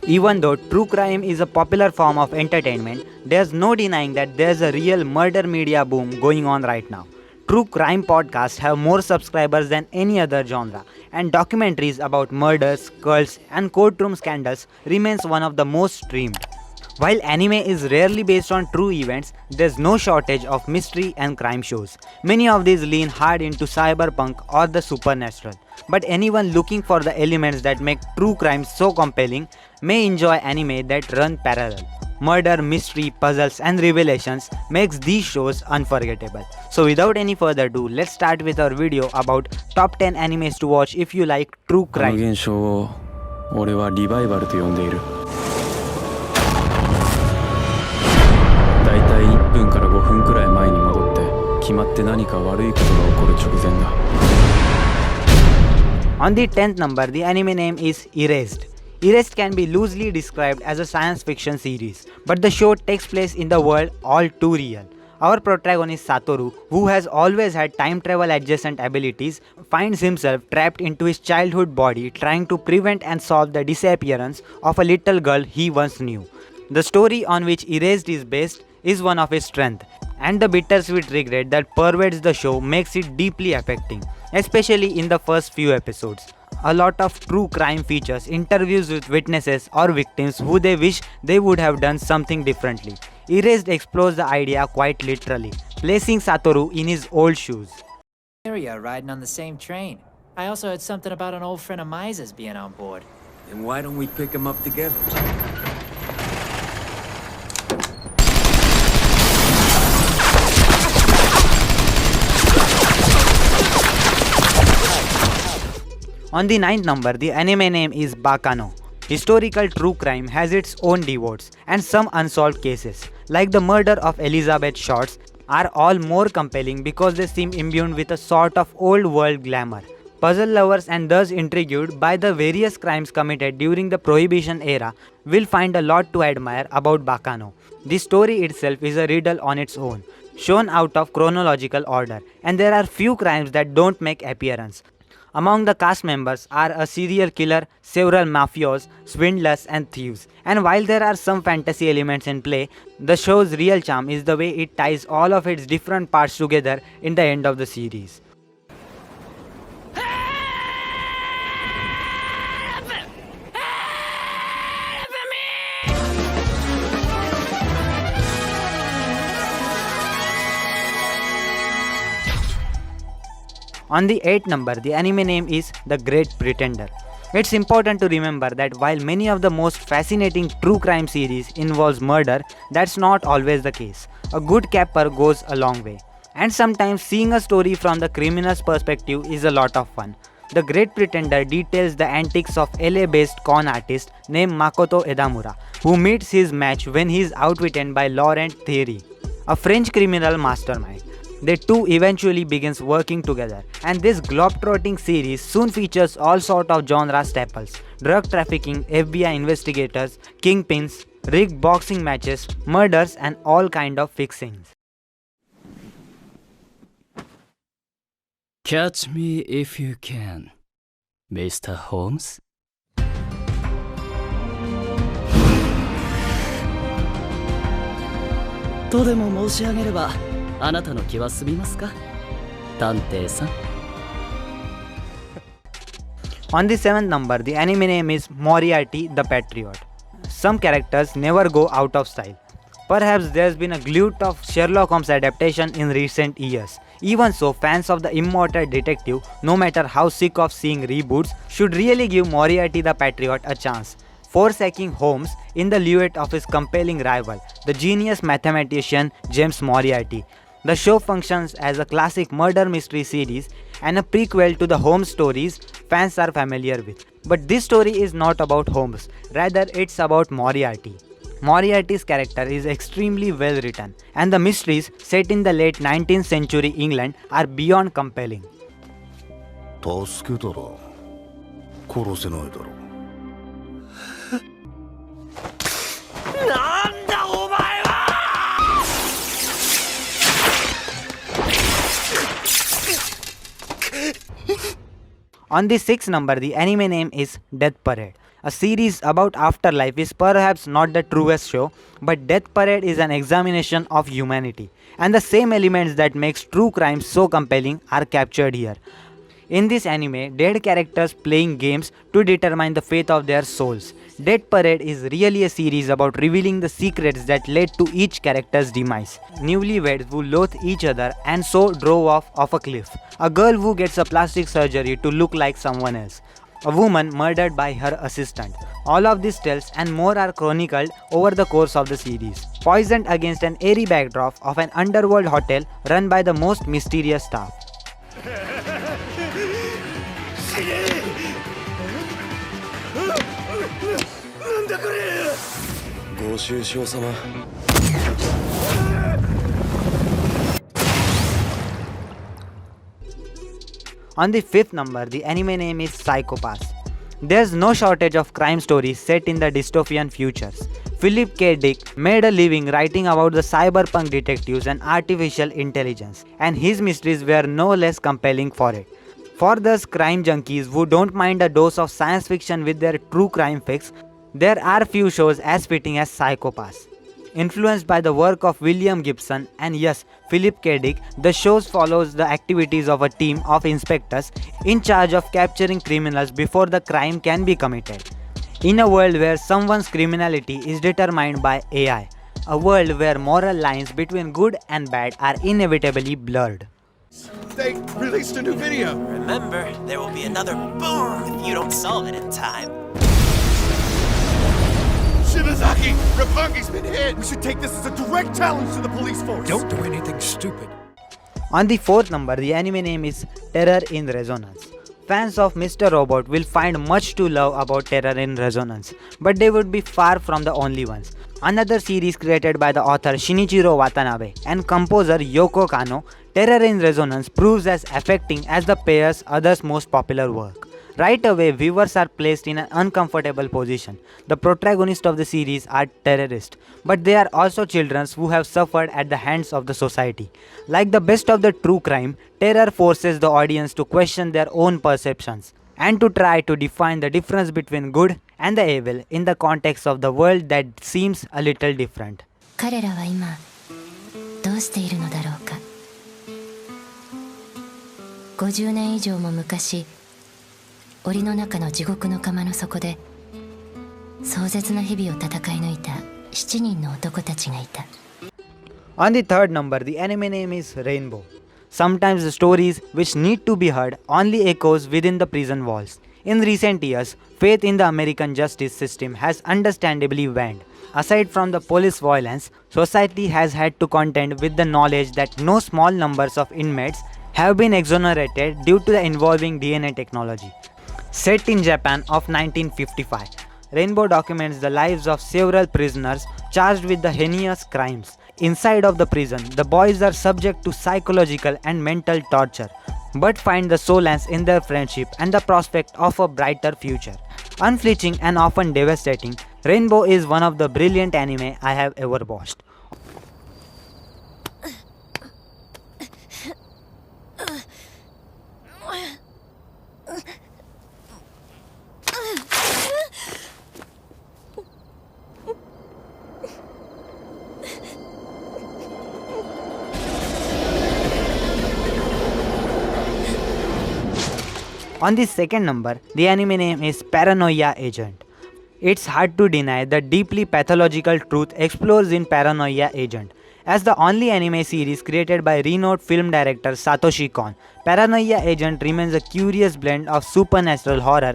Even though true crime is a popular form of entertainment, there's no denying that there's a real murder media boom going on right now. True crime podcasts have more subscribers than any other genre, and documentaries about murders, cults, and courtroom scandals remains one of the most streamed. While anime is rarely based on true events, there's no shortage of mystery and crime shows. Many of these lean hard into cyberpunk or the supernatural. But anyone looking for the elements that make true crime so compelling may enjoy anime that run parallel. Murder, mystery, puzzles, and revelations makes these shows unforgettable. So without any further ado, let's start with our video about top 10 animes to watch if you like true この crime. 現象を俺はリバイバルと呼んでいる。だいたい1分から5分くらい前に戻って決まって何か悪いことが起こる直前だ。 On the 10th number, the anime name is Erased. Erased can be loosely described as a science fiction series, but the show takes place in the world all too real. Our protagonist Satoru, who has always had time travel adjacent abilities, finds himself trapped into his childhood body trying to prevent and solve the disappearance of a little girl he once knew. The story on which Erased is based is one of his strengths, and the bittersweet regret that pervades the show makes it deeply affecting, especially in the first few episodes. A lot of true crime features interviews with witnesses or victims who they wish they would have done something differently. Erased explores the idea quite literally, placing Satoru in his old shoes. Area riding on the same train. I also heard something about an old friend of Miza's being on board. Then why don't we pick him up together? On the 9th number, the anime name is Bakano. Historical true crime has its own devotes and some unsolved cases, like the murder of Elizabeth Shorts, are all more compelling because they seem imbued with a sort of old world glamour. Puzzle lovers and thus intrigued by the various crimes committed during the Prohibition era will find a lot to admire about Bakano. The story itself is a riddle on its own, shown out of chronological order, and there are few crimes that don't make appearance. Among the cast members are a serial killer, several mafios, swindlers, and thieves. And while there are some fantasy elements in play, the show's real charm is the way it ties all of its different parts together in the end of the series. On the 8th number, the anime name is The Great Pretender. It's important to remember that while many of the most fascinating true crime series involves murder, that's not always the case. A good capper goes a long way. And sometimes seeing a story from the criminal's perspective is a lot of fun. The Great Pretender details the antics of LA-based con artist named Makoto Edamura, who meets his match when he is outwitted by Laurent Thierry, a French criminal mastermind. They two eventually begins working together, and this globetrotting series soon features all sort of genre staples: drug trafficking, FBI investigators, kingpins, rigged boxing matches, murders, and all kind of fixings. Catch me if you can, Mr. Holmes. とでも申し上げれば、あなたの気は済みますか、探偵さん。On the 7th number, the anime name is Moriarty the Patriot. Some characters never go out of style. Perhaps there's been a glut of Sherlock Holmes adaptation in recent years. Even so, fans of the immortal detective, no matter how sick of seeing reboots, should really give Moriarty the Patriot a chance, forsaking Holmes in the luette of his compelling rival, the genius mathematician James Moriarty. The show functions as a classic murder mystery series and a prequel to the Holmes stories fans are familiar with. But this story is not about Holmes, rather it's about Moriarty. Moriarty's character is extremely well written, and the mysteries set in the late 19th century England are beyond compelling. 助けたら殺せないだろう。なんだお前は！ On the 6th number, the anime name is Death Parade. A series about afterlife is perhaps not the truest show, but Death Parade is an examination of humanity, and the same elements that makes true crime so compelling are captured here. In this anime, dead characters playing games to determine the fate of their souls. Death Parade is really a series about revealing the secrets that led to each character's demise. Newlyweds who loathe each other and so drove off a cliff. A girl who gets a plastic surgery to look like someone else. A woman murdered by her assistant. All of these tales and more are chronicled over the course of the series, poisoned against an airy backdrop of an underworld hotel run by the most mysterious staff. ご愁傷様。 On the fifth number, the anime name is Psycho-Pass. There's no shortage of crime stories set in the dystopian futures. Philip K. Dick made a living writing about the cyberpunk detectives and artificial intelligence, and his mysteries were no less compelling for it. For those crime junkies who don't mind a dose of science fiction with their true crime fix, there are few shows as fitting as Psycho-Pass. Influenced by the work of William Gibson and yes, Philip K. Dick, the show follows the activities of a team of inspectors in charge of capturing criminals before the crime can be committed. In a world where someone's criminality is determined by AI, a world where moral lines between good and bad are inevitably blurred. They released a new video. Remember, there will be another boom if you don't solve it in time. Shibazaki, Roppongi's been hit. We should take this as a direct challenge to the police force. Don't do anything stupid. On the fourth number, the anime name is Terror in Resonance. Fans of Mr. Robot will find much to love about Terror in Resonance, but they would be far from the only ones. Another series created by the author Shinichiro Watanabe and composer Yoko Kanno, Terror in Resonance proves as affecting as the pair's other's most popular work. Right away, viewers are placed in an uncomfortable position. The protagonists of the series are terrorists, but they are also children who have suffered at the hands of the society. Like the best of the true crime, Terror forces the audience to question their own perceptions and to try to define the difference between good and the evil in the context of the world that seems a little different. 彼らは今どうしているのだろうか。50年以上も昔、檻の中の地獄の釜の底で壮絶な日々を戦い抜いた7人の男たちがいた。On the third number, the anime name is Rainbow. Sometimes the stories which need to be heard only echoes within the prison walls. In recent years, faith in the American justice system has understandably waned. Aside from the police violence, society has had to contend with the knowledge that no small numbers of inmates have been exonerated due to the involving DNA technology. Set in Japan of 1955, Rainbow documents the lives of several prisoners charged with the heinous crimes. Inside of the prison, the boys are subject to psychological and mental torture, but find the solace in their friendship and the prospect of a brighter future. Unflinching and often devastating, Rainbow is one of the brilliant anime I have ever watched. On the second number, the anime name is Paranoia Agent. It's hard to deny the deeply pathological truth explores in Paranoia Agent. As the only anime series created by renowned film director Satoshi Kon, Paranoia Agent remains a curious blend of supernatural horror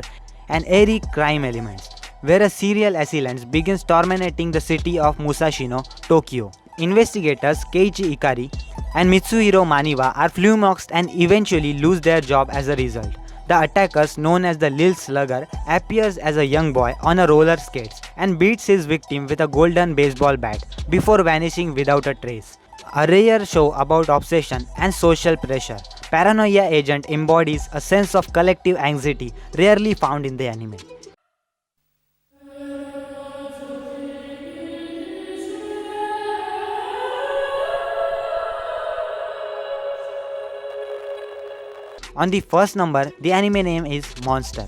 and airy crime elements, where a serial assailant begins tormenting the city of Musashino, Tokyo. Investigators Keiichi Ikari and Mitsuhiro Maniwa are flummoxed and eventually lose their job as a result. The attackers, known as the Lil Slugger, appears as a young boy on a roller skates and beats his victim with a golden baseball bat before vanishing without a trace. A rare show about obsession and social pressure, Paranoia Agent embodies a sense of collective anxiety rarely found in the anime. On the first number, the anime name is Monster.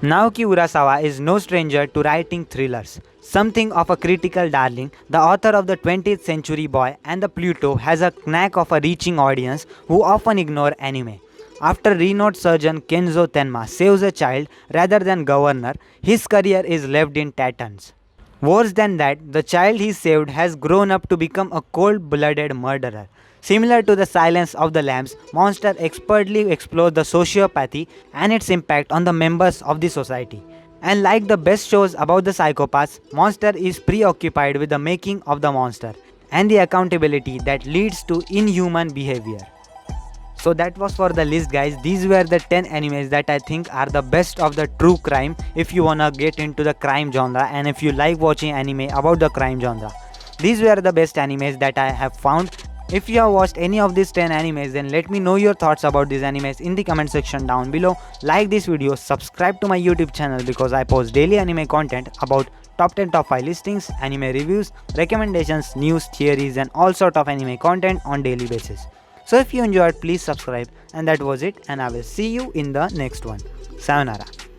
Naoki Urasawa is no stranger to writing thrillers. Something of a critical darling, the author of the 20th Century Boy and the Pluto has a knack of a reaching audience who often ignore anime. After renowned surgeon Kenzo Tenma saves a child rather than governor, his career is left in tatters. Worse than that, the child he saved has grown up to become a cold-blooded murderer. Similar to the Silence of the Lambs, Monster expertly explores the sociopathy and its impact on the members of the society. And like the best shows about the psychopaths, Monster is preoccupied with the making of the monster and the accountability that leads to inhuman behavior. So that was for the list, guys. These were the 10 animes that I think are the best of the true crime if you wanna get into the crime genre and if you like watching anime about the crime genre. These were the best animes that I have found. If you have watched any of these 10 animes, then let me know your thoughts about these animes in the comment section down below. Like this video, subscribe to my YouTube channel because I post daily anime content about top 10 top 5 listings, anime reviews, recommendations, news, theories and all sort of anime content on daily basis. So if you enjoyed, please subscribe, and that was it, and I will see you in the next one. Sayonara.